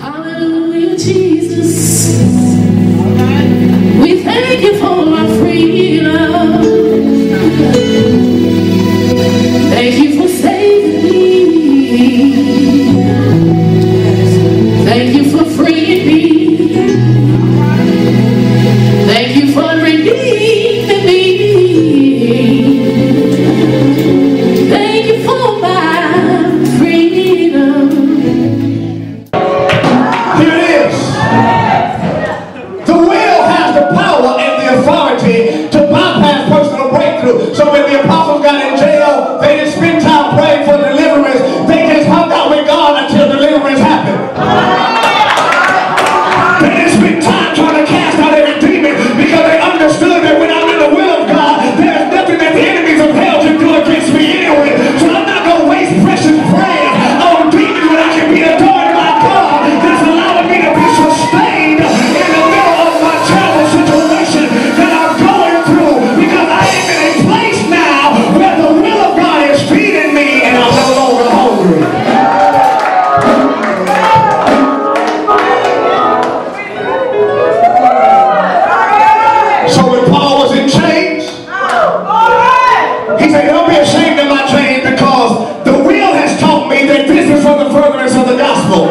Hallelujah, Jesus. We thank you for my freedom. Thank you for saving me. Thank you for freeing me. Thank you for redeeming me. Thank you for my freedom. Here it is. The will has the power and the authority to bypass personal breakthrough. So when the apostles got in jail, they didn't spend time praying for deliverance. They just hung out with God until deliverance happened. They didn't spend time trying to cast out every demon because they understood that when I'm in the will of God, there's nothing that the enemies of hell can do against me anyway. So I'm not going to waste precious prayers on demons when I can be adored by God. That's allowing me to be sustained in the middle of my terrible situation that I'm going through, because I am in a place now where the will of God is feeding me and I'm no longer hungry. So when Paul was in chains, he said, don't be ashamed of my chains, because the will has taught me that this is for the furtherance of the gospel.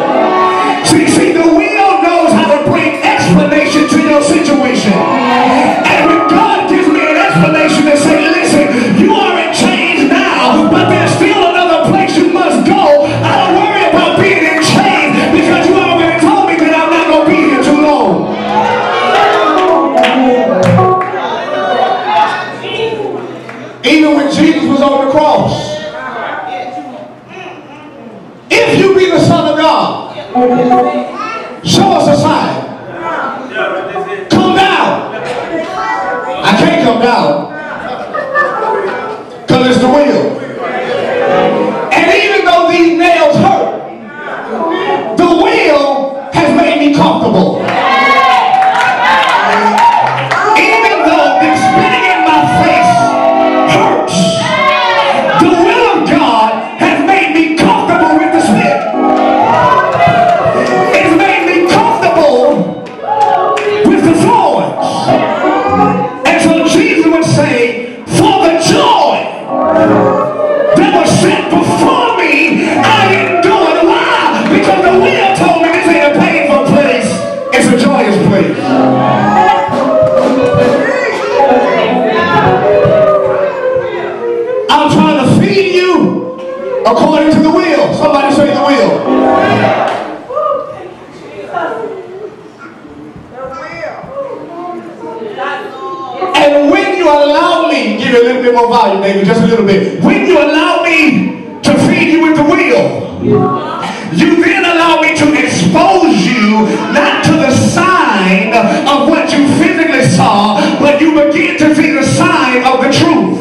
See, the will knows how to bring explanation to your situation. And when God gives me an explanation to say, listen, you are in chains now, but there's still another place you must go, I don't worry about being in chains, because you already told me that I'm not going to be here too long. Even when Jesus was on the cross, if you be the Son of God, show us a sign. Come down. I can't come down because it's the will. And even though these nails hurt, the will has made me comfortable. Even though the spitting in my face hurts, the will of God has made me comfortable with the spit. It's made me comfortable with the thorns. And so Jesus would say, for the joy that was set before me, I endured. Why? Because the will told me this ain't a painful place, it's a joyous place. I'm trying to feed you according to the will. Somebody say the will. And when you allow me, give you a little bit more volume, baby, just a little bit. When you allow me to feed you with the will, you then allow me to expose you not to the sign of what you physically saw, but you begin to see the sign of the truth.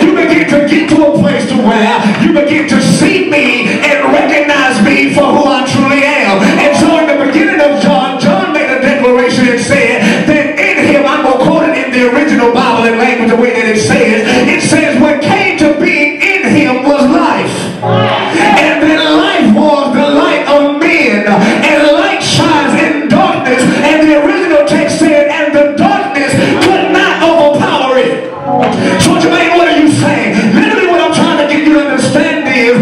You begin to get to a place to where you begin to see me and recognize me for who I truly am. And so in the beginning of John, John made a declaration and said that in him, I'm going to quote it in the original Bible and language the way that it says, what came to being in him was life. And then life was the light of men. And light shines in darkness. And the original text said, and the darkness could not overpower it. So Jermaine, what are you saying? Literally what I'm trying to get you to understand is,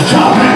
Shout